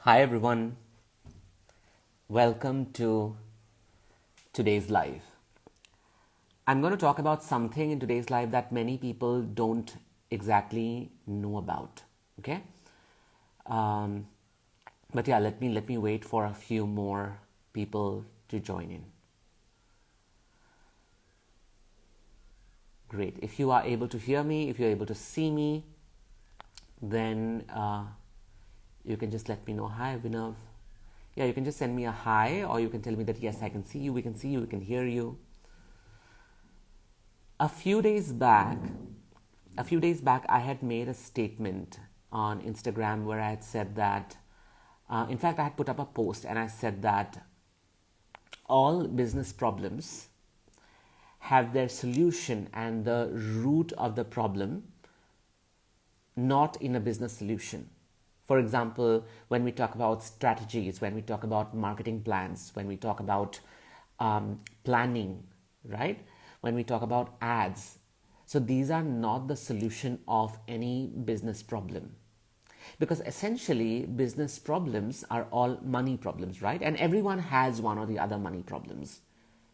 Hi everyone, welcome to today's live. I'm going to talk about something in today's live that many people don't exactly know about. Okay, um, but yeah, let me wait for a few more people to join in. Great. If you are able to hear me, if you're able to see me, then you can just let me know. Hi, Vinav. Yeah, you can just send me a hi, or you can tell me that yes, I can see you, we can see you, we can hear you. A few days back, I had made a statement on Instagram where I had said that, in fact, I had put up a post and I said that all business problems have their solution and the root of the problem not in a business solution. For example, when we talk about strategies, when we talk about marketing plans, when we talk about planning, right? When we talk about ads. So these are not the solution of any business problem. Because essentially, business problems are all money problems, right? And everyone has one or the other money problems,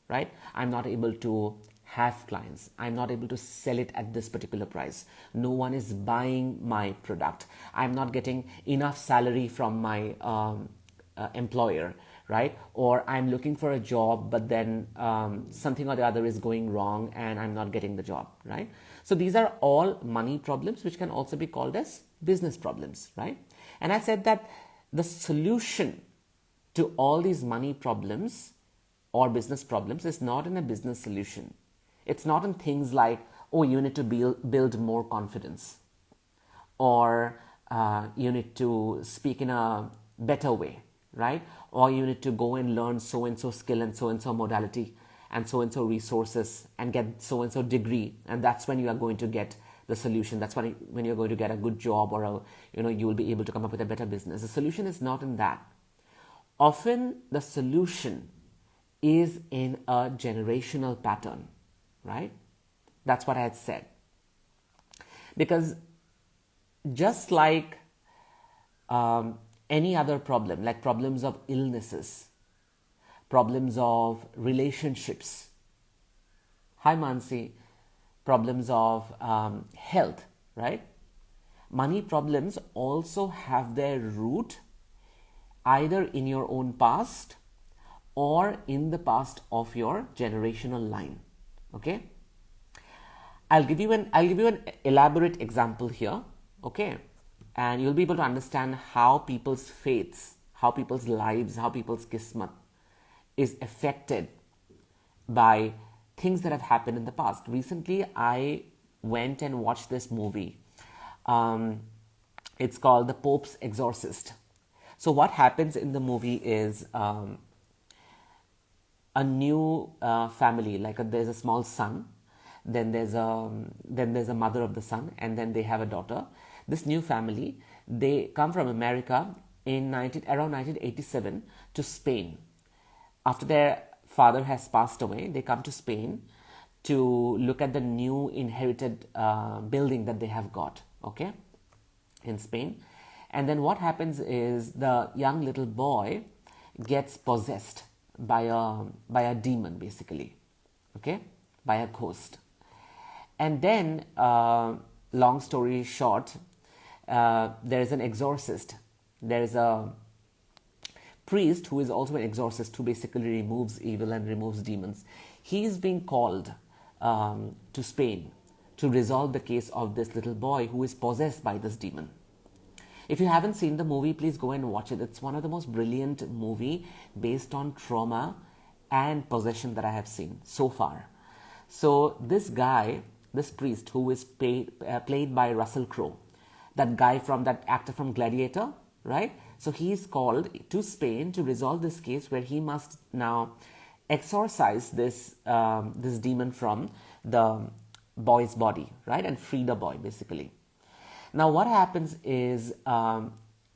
right? I'm not able to have clients. I'm not able to sell it at this particular price. No one is buying my product. I'm not getting enough salary from my employer, right? Or I'm looking for a job, but then something or the other is going wrong and I'm not getting the job, right? So these are all money problems, which can also be called as business problems, right? And I said that the solution to all these money problems or business problems is not in a business solution. It's not in things like, oh, you need to build more confidence, or you need to speak in a better way, right? Or you need to go and learn so and so skill and so modality and so resources and get so and so degree, and that's when you are going to get the solution. That's when you're going to get a good job, or you will be able to come up with a better business. The solution is not in that. Often the solution is in a generational pattern, right? That's what I had said. Because just like any other problem, like problems of illnesses, problems of relationships, hi Mansi, problems of health, right? Money problems also have their root either in your own past or in the past of your generational line. Okay, I'll give you an elaborate example here. Okay, and you'll be able to understand how people's faiths, how people's lives, how people's kismat is affected by things that have happened in the past. Recently, I went and watched this movie. It's called The Pope's Exorcist. So what happens in the movie is a new family, like there's a small son, then there's a mother of the son, and then they have a daughter. This new family, they come from America in around 1987 to Spain. After their father has passed away, they come to Spain to look at the new inherited building that they have got, okay, in Spain. And then what happens is the young little boy gets possessed by a demon, basically, okay, by a ghost. And then, long story short, there is an exorcist. There is a priest who is also an exorcist, who basically removes evil and removes demons. He is being called to Spain to resolve the case of this little boy who is possessed by this demon. If you haven't seen the movie, please go and watch it. It's one of the most brilliant movie based on trauma and possession that I have seen so far. So this guy, this priest who is played by Russell Crowe, that actor from Gladiator, right? So he is called to Spain to resolve this case where he must now exorcise this demon from the boy's body, right? And free the boy, basically. Now what happens is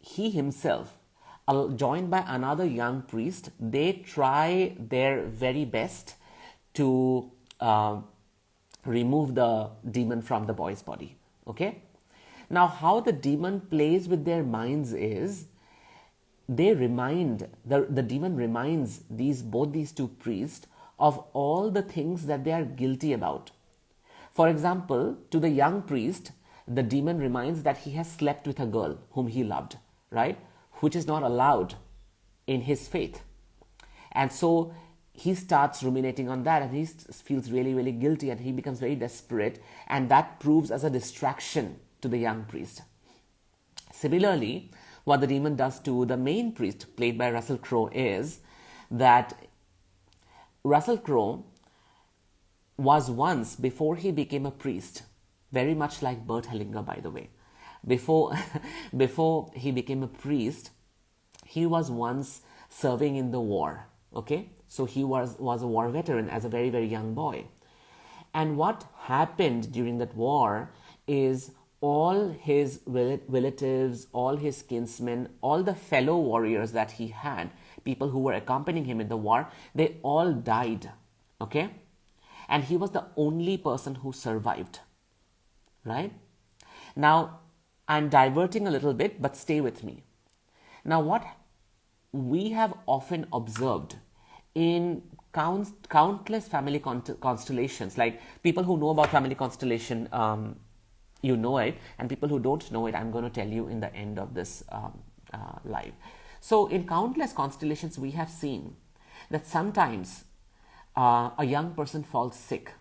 he himself, joined by another young priest, they try their very best to remove the demon from the boy's body. Okay? Now how the demon plays with their minds is the demon reminds both these two priests of all the things that they are guilty about. For example, to the young priest, the demon reminds that he has slept with a girl whom he loved, right? Which is not allowed in his faith. And so he starts ruminating on that, and he feels really, really guilty, and he becomes very desperate, and that proves as a distraction to the young priest. Similarly, what the demon does to the main priest, played by Russell Crowe, is that Russell Crowe was once, before he became a priest, very much like Bert Hellinger, by the way. Before he became a priest, he was once serving in the war. Okay, so he was a war veteran as a very, very young boy. And what happened during that war is all his relatives, all his kinsmen, all the fellow warriors that he had, people who were accompanying him in the war, they all died. Okay, and he was the only person who survived. Right? Now, I'm diverting a little bit, but stay with me. Now, what we have often observed in countless family constellations, like people who know about family constellation, you know it, and people who don't know it, I'm going to tell you in the end of this live. So in countless constellations, we have seen that sometimes a young person falls sick,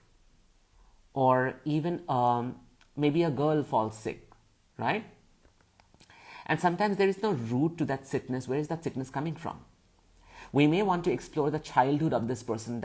or even maybe a girl falls sick, right? And sometimes there is no root to that sickness. Where is that sickness coming from? We may want to explore the childhood of this person.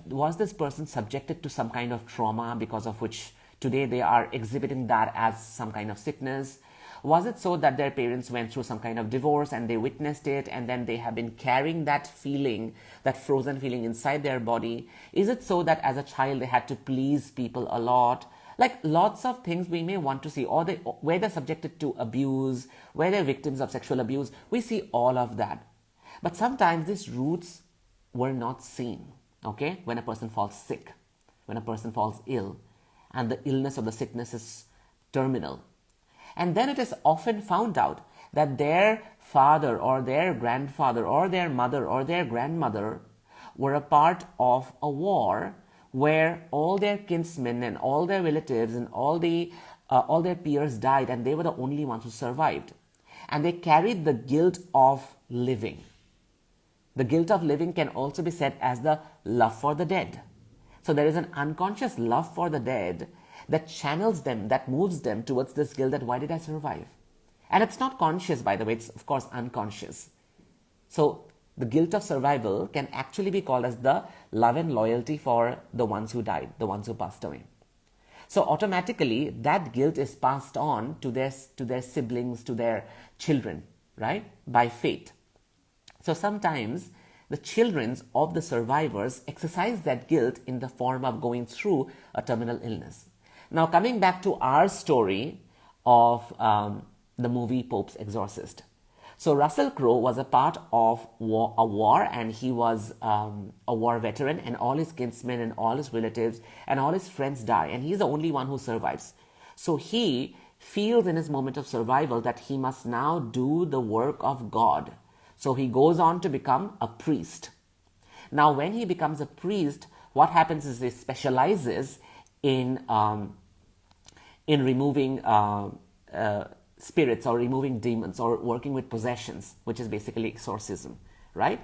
Was this person subjected to some kind of trauma because of which today they are exhibiting that as some kind of sickness? Was it so that their parents went through some kind of divorce and they witnessed it, and then they have been carrying that feeling, that frozen feeling inside their body? Is it so that as a child they had to please people a lot? Like lots of things we may want to see, or where they're subjected to abuse, where they're victims of sexual abuse. We see all of that. But sometimes these roots were not seen, okay? When a person falls sick, when a person falls ill, and the illness of the sickness is terminal. And then it is often found out that their father or their grandfather or their mother or their grandmother were a part of a war where all their kinsmen and all their relatives and all their peers died, and they were the only ones who survived. And they carried the guilt of living. The guilt of living can also be said as the love for the dead. So there is an unconscious love for the dead that channels them, that moves them towards this guilt that why did I survive? And it's not conscious, by the way, it's of course unconscious. So the guilt of survival can actually be called as the love and loyalty for the ones who died, the ones who passed away. So automatically that guilt is passed on to their siblings, to their children, right? By fate. So sometimes the children of the survivors exercise that guilt in the form of going through a terminal illness. Now coming back to our story of the movie Pope's Exorcist. So Russell Crowe was a part of a war, and he was a war veteran, and all his kinsmen and all his relatives and all his friends die, and he's the only one who survives. So he feels in his moment of survival that he must now do the work of God. So he goes on to become a priest. Now when he becomes a priest, what happens is he specializes in removing spirits, or removing demons, or working with possessions, which is basically exorcism, right?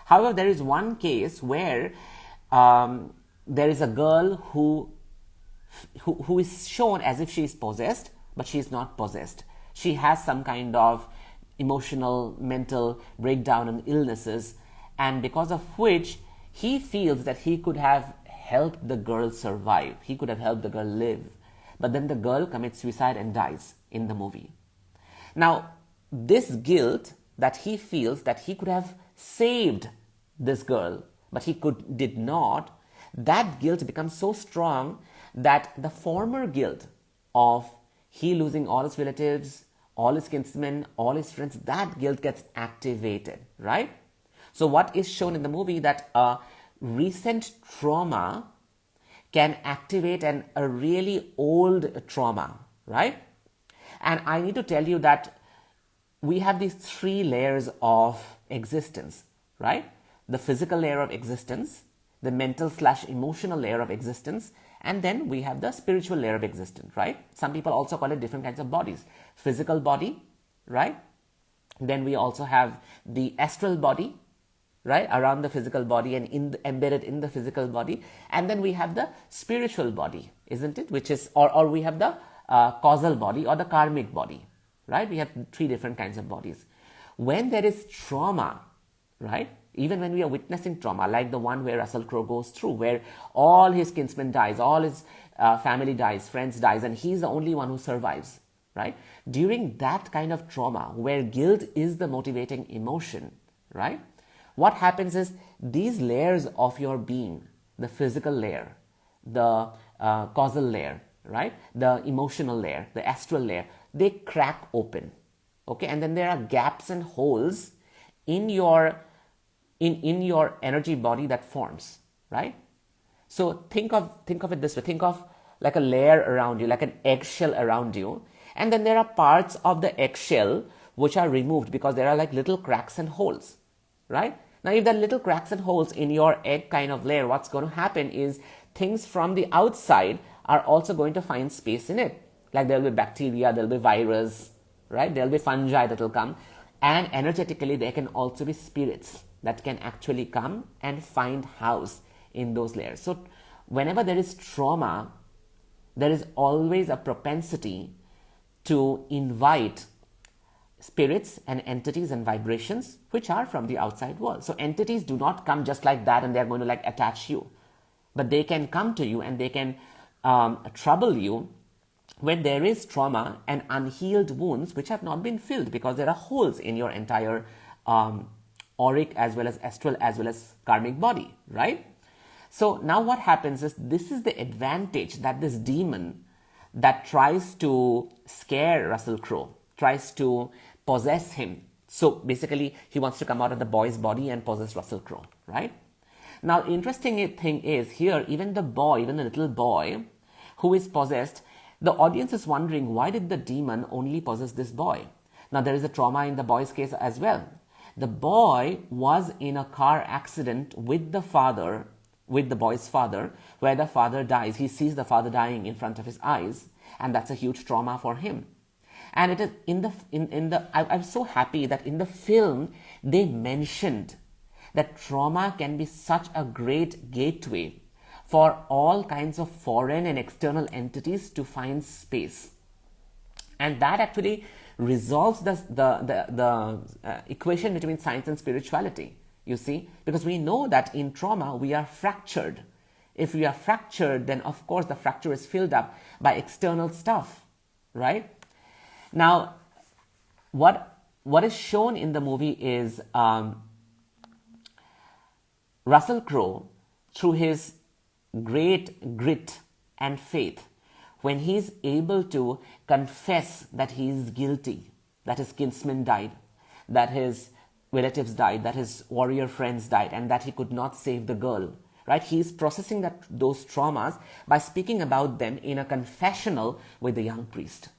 However, there is one case where there is a girl who is shown as if she is possessed, but she is not possessed. She has some kind of emotional, mental breakdown and illnesses, and because of which he feels that he could have helped the girl survive. He could have helped the girl live. But then the girl commits suicide and dies in the movie. Now, this guilt that he feels that he could have saved this girl, but he did not, that guilt becomes so strong that the former guilt of he losing all his relatives, all his kinsmen, all his friends, that guilt gets activated, right? So what is shown in the movie, that a recent trauma can activate a really old trauma, right? And I need to tell you that we have these three layers of existence, right? The physical layer of existence, the mental/emotional layer of existence, and then we have the spiritual layer of existence, right? Some people also call it different kinds of bodies. Physical body, right? Then we also have the astral body, right, around the physical body and embedded in the physical body. And then we have the spiritual body, isn't it? Which is, or we have the causal body or the karmic body, right? We have three different kinds of bodies. When there is trauma, right, even when we are witnessing trauma, like the one where Russell Crowe goes through, where all his kinsmen dies, all his family dies, friends dies, and he's the only one who survives, right? During that kind of trauma, where guilt is the motivating emotion, right, what happens is these layers of your being, the physical layer, the causal layer, right, the emotional layer, the astral layer, they crack open, okay? And then there are gaps and holes in your energy body that forms, right? So think of it this way. Think of like a layer around you, like an eggshell around you, and then there are parts of the eggshell which are removed because there are like little cracks and holes, right? Now, if there are little cracks and holes in your egg kind of layer, what's going to happen is things from the outside are also going to find space in it. Like there will be bacteria, there will be virus, right? There will be fungi that will come. And energetically, there can also be spirits that can actually come and find house in those layers. So whenever there is trauma, there is always a propensity to invite spirits and entities and vibrations which are from the outside world. So entities do not come just like that and they're going to like attach you. But they can come to you and they can trouble you when there is trauma and unhealed wounds which have not been filled, because there are holes in your entire auric as well as astral as well as karmic body, right? So now what happens is, this is the advantage that this demon that tries to scare Russell Crowe, tries to possess him. So basically he wants to come out of the boy's body and possess Russell Crowe, right? Now, interesting thing is here, even the little boy who is possessed, the audience is wondering, why did the demon only possess this boy? Now, there is a trauma in the boy's case as well. The boy was in a car accident with the father, with the boy's father, where the father dies. He sees the father dying in front of his eyes, and that's a huge trauma for him. And it is I'm so happy that in the film they mentioned that trauma can be such a great gateway for all kinds of foreign and external entities to find space. And that actually resolves the equation between science and spirituality, you see, because we know that in trauma we are fractured. If we are fractured, then of course the fracture is filled up by external stuff, right? Now, what is shown in the movie is Russell Crowe, through his great grit and faith, when he's able to confess that he is guilty, that his kinsmen died, that his relatives died, that his warrior friends died, and that he could not save the girl, right? He's processing those traumas by speaking about them in a confessional with the young priest.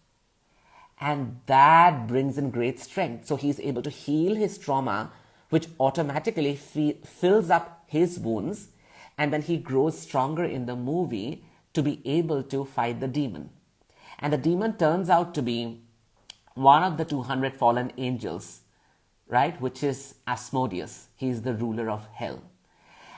And that brings in great strength. So he's able to heal his trauma, which automatically fills up his wounds, and then he grows stronger in the movie to be able to fight the demon. And the demon turns out to be one of the 200 fallen angels, right? Which is Asmodeus. He is the ruler of hell.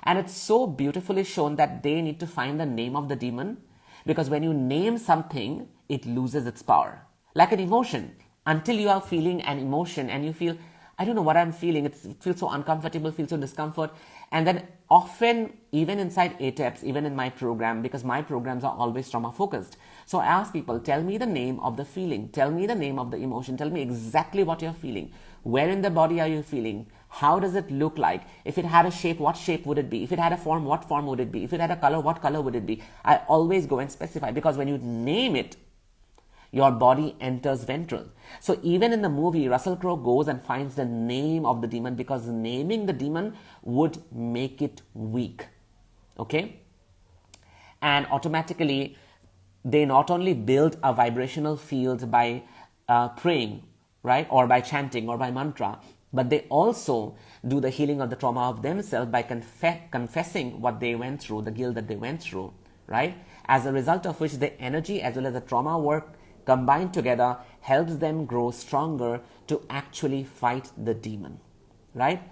And it's so beautifully shown that they need to find the name of the demon, because when you name something, it loses its power. Like an emotion, until you are feeling an emotion and you feel, I don't know what I'm feeling, it feels so uncomfortable, feels so discomfort. And then often, even inside ATEPs, even in my program, because my programs are always trauma focused. So I ask people, tell me the name of the feeling, tell me the name of the emotion, tell me exactly what you're feeling. Where in the body are you feeling? How does it look like? If it had a shape, what shape would it be? If it had a form, what form would it be? If it had a color, what color would it be? I always go and specify, because when you name it, your body enters ventral. So even in the movie, Russell Crowe goes and finds the name of the demon, because naming the demon would make it weak. Okay? And automatically, they not only build a vibrational field by praying right? Or by chanting or by mantra. But they also do the healing of the trauma of themselves by confessing what they went through, the guilt that they went through, right? As a result of which the energy as well as the trauma work combined together helps them grow stronger to actually fight the demon, right?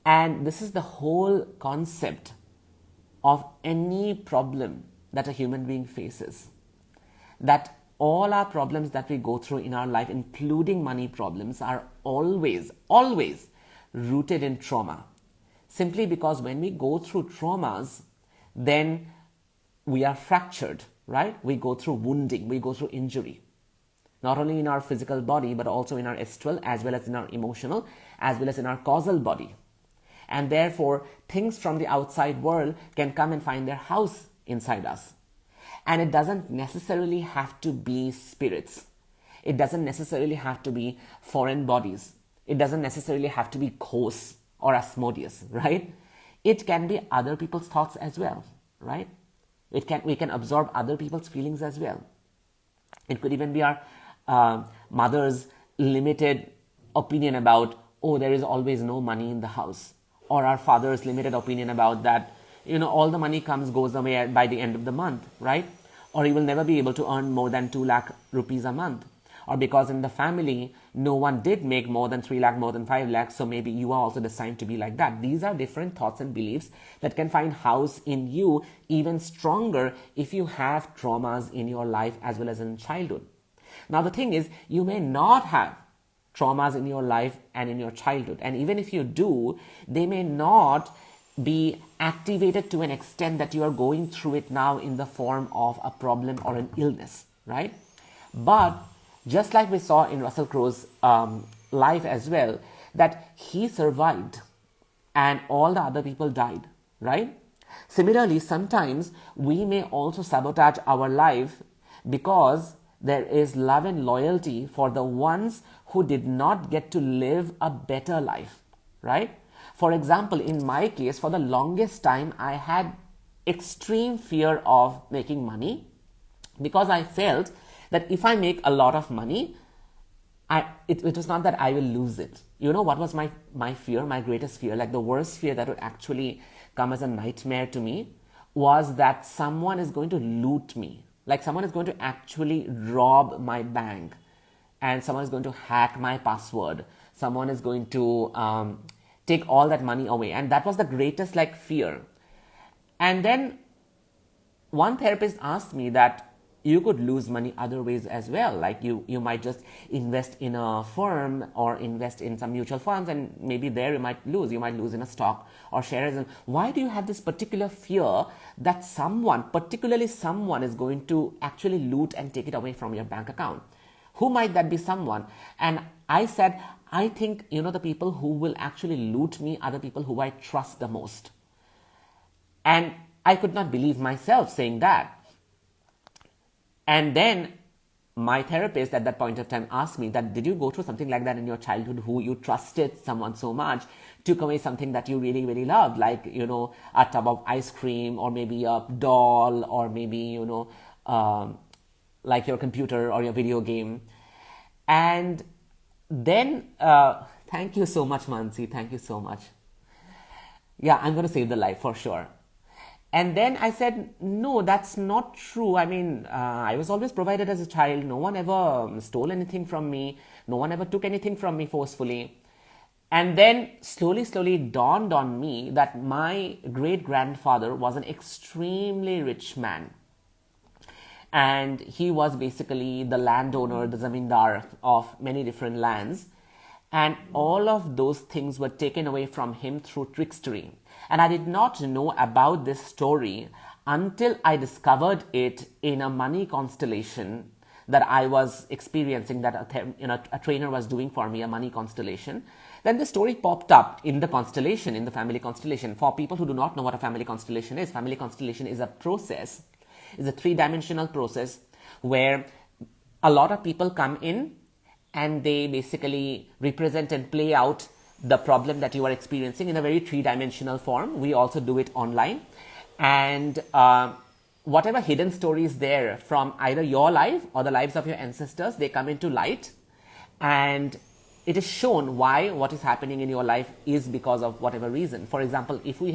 And this is the whole concept of any problem that a human being faces. That all our problems that we go through in our life, including money problems, are always rooted in trauma. Simply because when we go through traumas, then we are fractured, right? We go through wounding, we go through injury. Not only in our physical body, but also in our astral, as well as in our emotional, as well as in our causal body. And therefore, things from the outside world can come and find their house inside us. And it doesn't necessarily have to be spirits. It doesn't necessarily have to be foreign bodies. It doesn't necessarily have to be ghosts or Asmodeus, right? It can be other people's thoughts as well, right? We can absorb other people's feelings as well. It could even be our mother's limited opinion about, oh, there is always no money in the house. Or our father's limited opinion about that, all the money goes away by the end of the month, right? Or he will never be able to earn more than 2 lakh rupees a month. Or because in the family, no one did make more than 3 lakh, more than 5 lakhs, so maybe you are also destined to be like that. These are different thoughts and beliefs that can find house in you even stronger if you have traumas in your life as well as in childhood. Now the thing is, you may not have traumas in your life and in your childhood. And even if you do, they may not be activated to an extent that you are going through it now in the form of a problem or an illness, right? But just like we saw in Russell Crowe's life as well, that he survived and all the other people died, right? Similarly, sometimes we may also sabotage our life because there is love and loyalty for the ones who did not get to live a better life, right? For example, in my case, for the longest time, I had extreme fear of making money because I felt that if I make a lot of money, it was not that I will lose it. You know what was my fear, my greatest fear, like the worst fear that would actually come as a nightmare to me was that someone is going to loot me. Like someone is going to actually rob my bank and someone is going to hack my password. Someone is going to take all that money away. And that was the greatest fear. And then one therapist asked me that you could lose money other ways as well. Like you might just invest in a firm or invest in some mutual funds and maybe there you might lose. You might lose in a stock or shares. And why do you have this particular fear that particularly someone is going to actually loot and take it away from your bank account? Who might that be someone? And I said, I think, the people who will actually loot me are the people who I trust the most. And I could not believe myself saying that. And then my therapist at that point of time asked me that, did you go through something like that in your childhood, who you trusted someone so much, took away something that you really, really loved, like, a tub of ice cream or maybe a doll or maybe, like your computer or your video game. And then, thank you so much, Mansi. Thank you so much. Yeah, I'm going to save the life for sure. And then I said, no, that's not true. I mean, I was always provided as a child. No one ever stole anything from me. No one ever took anything from me forcefully. And then slowly dawned on me that my great-grandfather was an extremely rich man. And he was basically the landowner, the zamindar of many different lands. And all of those things were taken away from him through trickstery. And I did not know about this story until I discovered it in a money constellation that I was experiencing, that a trainer was doing for me, a money constellation. Then the story popped up in the constellation, in the family constellation. For people who do not know what a family constellation is a process, is a 3-dimensional process where a lot of people come in and they basically represent and play out the problem that you are experiencing in a very 3-dimensional form. We also do it online. And whatever hidden story is there from either your life or the lives of your ancestors, they come into light. and it is shown why what is happening in your life is because of whatever reason. For example, if we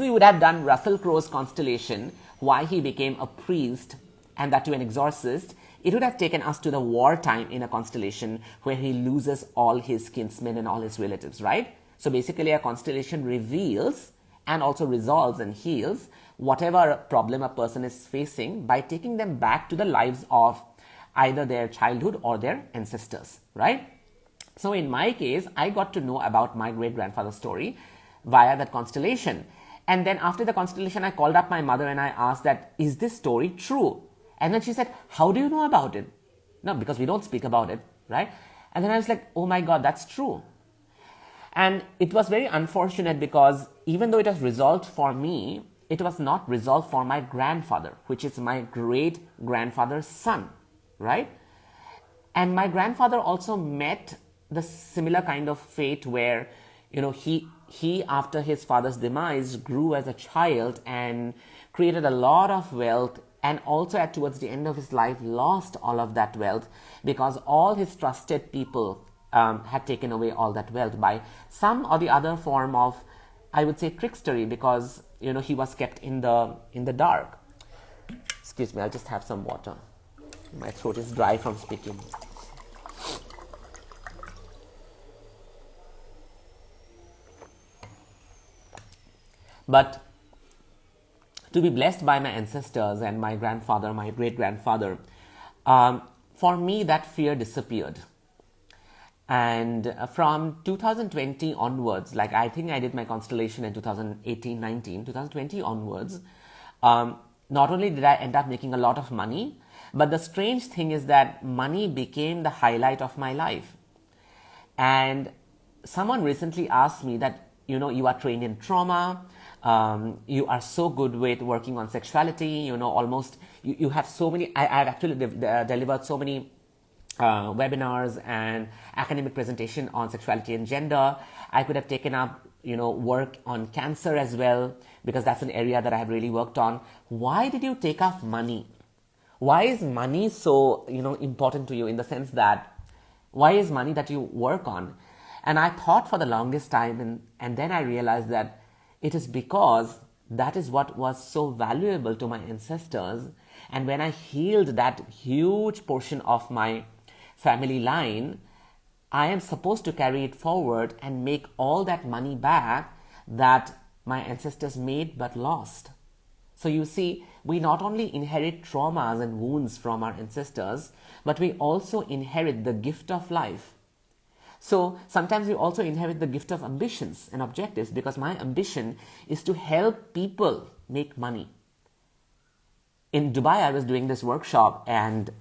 would have done Russell Crowe's Constellation, why he became a priest, and that to an exorcist, it would have taken us to the wartime in a constellation where he loses all his kinsmen and all his relatives, right? So basically a constellation reveals and also resolves and heals whatever problem a person is facing by taking them back to the lives of either their childhood or their ancestors, right? So in my case, I got to know about my great-grandfather's story via that constellation. And then after the constellation, I called up my mother and I asked that, is this story true? And then she said, how do you know about it? No, because we don't speak about it, right? And then I was like, oh my God, that's true. And it was very unfortunate because even though it was resolved for me, it was not resolved for my grandfather, which is my great-grandfather's son, right? And my grandfather also met the similar kind of fate where, he after his father's demise grew as a child and created a lot of wealth, and also towards the end of his life lost all of that wealth because all his trusted people had taken away all that wealth by some or the other form of, I would say, trickstery, because he was kept in the dark. Excuse me, I'll just have some water. My throat is dry from speaking. But to be blessed by my ancestors and my grandfather, my great-grandfather, for me that fear disappeared. And from 2020 onwards, like I think I did my constellation in 2018-19, 2020 onwards, not only did I end up making a lot of money, but the strange thing is that money became the highlight of my life. And someone recently asked me that, you are trained in trauma, you are so good with working on sexuality, almost, you have so many, I've actually delivered so many webinars and academic presentation on sexuality and gender. I could have taken up, work on cancer as well, because that's an area that I have really worked on. Why did you take up money? Why is money so, important to you, in the sense that, why is money that you work on? And I thought for the longest time, and then I realized that it is because that is what was so valuable to my ancestors. And when I healed that huge portion of my family line, I am supposed to carry it forward and make all that money back that my ancestors made but lost. So you see, we not only inherit traumas and wounds from our ancestors, but we also inherit the gift of life. So sometimes we also inherit the gift of ambitions and objectives, because my ambition is to help people make money. In Dubai, I was doing this workshop, and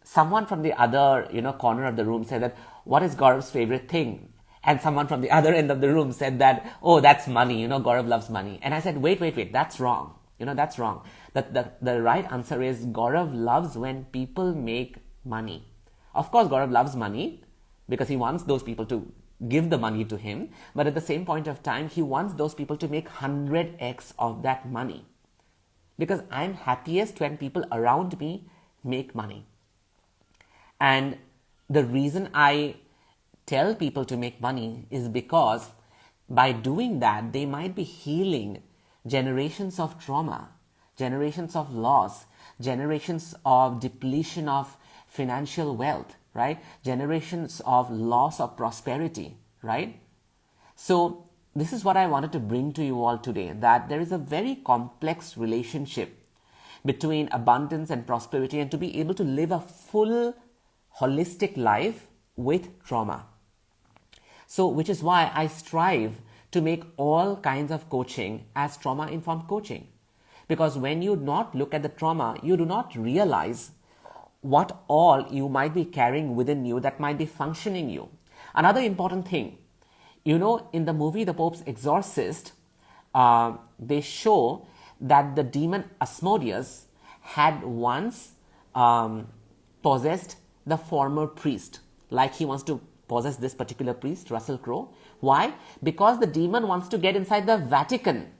someone from the other corner of the room said that, what is Gaurav's favorite thing? And someone from the other end of the room said that, oh, that's money, Gaurav loves money. And I said, wait, that's wrong. That's wrong. The right answer is Gaurav loves when people make money. Of course, Gaurav loves money because he wants those people to give the money to him. But at the same point of time, he wants those people to make 100x of that money. Because I'm happiest when people around me make money. And the reason I tell people to make money is because by doing that, they might be healing generations of trauma, generations of loss, generations of depletion of financial wealth, right? Generations of loss of prosperity, right? So this is what I wanted to bring to you all today, that there is a very complex relationship between abundance and prosperity, and to be able to live a full, holistic life with trauma. So, which is why I strive to make all kinds of coaching as trauma-informed coaching. Because when you not look at the trauma, you do not realize what all you might be carrying within you that might be functioning you. Another important thing, in the movie The Pope's Exorcist, they show that the demon Asmodeus had once possessed the former priest. Like he wants to possess this particular priest, Russell Crowe. Why? Because the demon wants to get inside the Vatican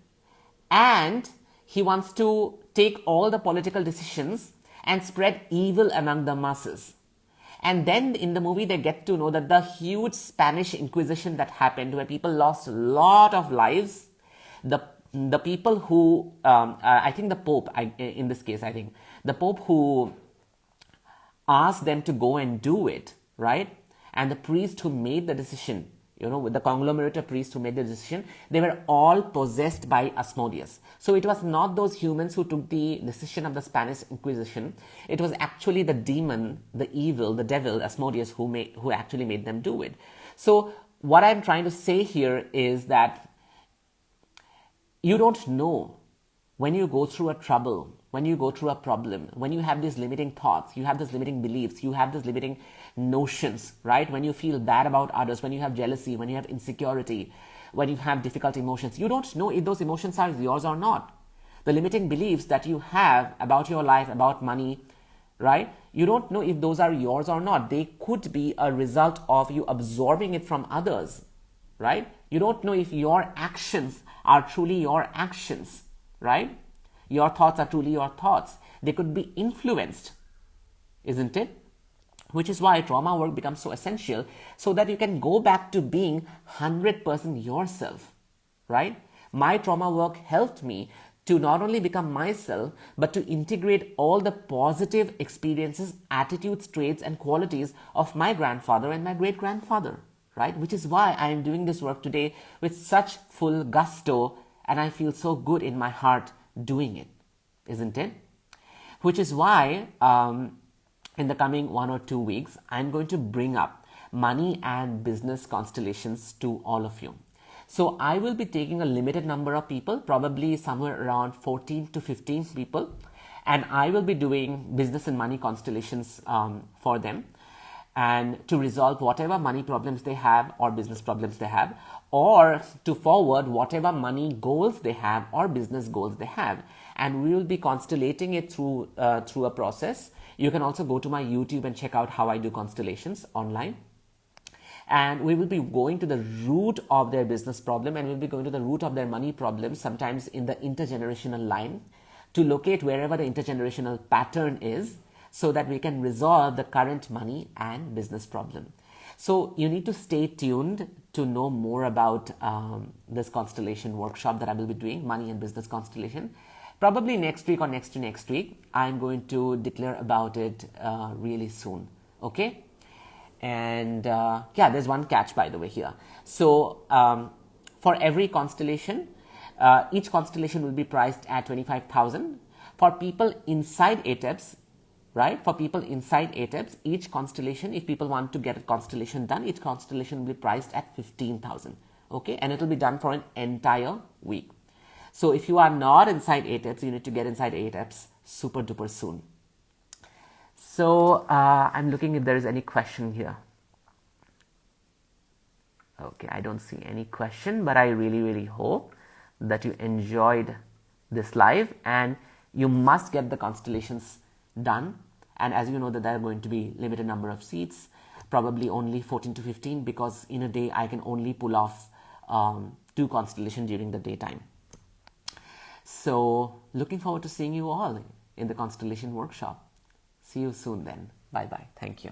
and he wants to take all the political decisions and spread evil among the masses. And then in the movie, they get to know that the huge Spanish Inquisition that happened, where people lost a lot of lives, the people who, I think the Pope, in this case, I think, the Pope who asked them to go and do it, right? And the priest who made the decision, with the conglomerate of priests who made the decision, they were all possessed by Asmodeus. So it was not those humans who took the decision of the Spanish Inquisition. It was actually the demon, the evil, the devil, Asmodeus, who actually made them do it. So what I'm trying to say here is that you don't know when you go through a trouble, when you go through a problem, when you have these limiting thoughts, you have these limiting beliefs, you have these limiting notions, right? When you feel bad about others, when you have jealousy, when you have insecurity, when you have difficult emotions, you don't know if those emotions are yours or not. The limiting beliefs that you have about your life, about money, right? You don't know if those are yours or not. They could be a result of you absorbing it from others, right? You don't know if your actions are truly your actions, right? Your thoughts are truly your thoughts. They could be influenced, isn't it? Which is why trauma work becomes so essential, so that you can go back to being 100% yourself, right? My trauma work helped me to not only become myself, but to integrate all the positive experiences, attitudes, traits, and qualities of my grandfather and my great-grandfather, right? Which is why I am doing this work today with such full gusto, and I feel so good in my heart doing it, isn't it? Which is why in the coming 1 or 2 weeks, I'm going to bring up money and business constellations to all of you. So I will be taking a limited number of people, probably somewhere around 14 to 15 people, and I will be doing business and money constellations for them, and to resolve whatever money problems they have or business problems they have, or to forward whatever money goals they have or business goals they have. And we will be constellating it through a process. You can also go to my YouTube and check out how I do constellations online. And we will be going to the root of their business problem, and we'll be going to the root of their money problem, sometimes in the intergenerational line, to locate wherever the intergenerational pattern is, so that we can resolve the current money and business problem. So you need to stay tuned to know more about this constellation workshop that I will be doing, money and business constellation. Probably next week or next to next week, I'm going to declare about it really soon. Okay? And yeah, there's one catch, by the way, here. So for every constellation, each constellation will be priced at 25,000. For people inside ATEPs, right? For people inside ATEPs, each constellation, if people want to get a constellation done, each constellation will be priced at 15,000. Okay? And it will be done for an entire week. So if you are not inside ATEPs, you need to get inside ATEPs super duper soon. So I'm looking if there is any question here. Okay, I don't see any question, but I really, really hope that you enjoyed this live, and you must get the constellations done. And as you know that there are going to be limited number of seats, probably only 14 to 15, because in a day I can only pull off 2 constellations during the daytime. So looking forward to seeing you all in the constellation workshop. See you soon then. Bye bye. Thank you.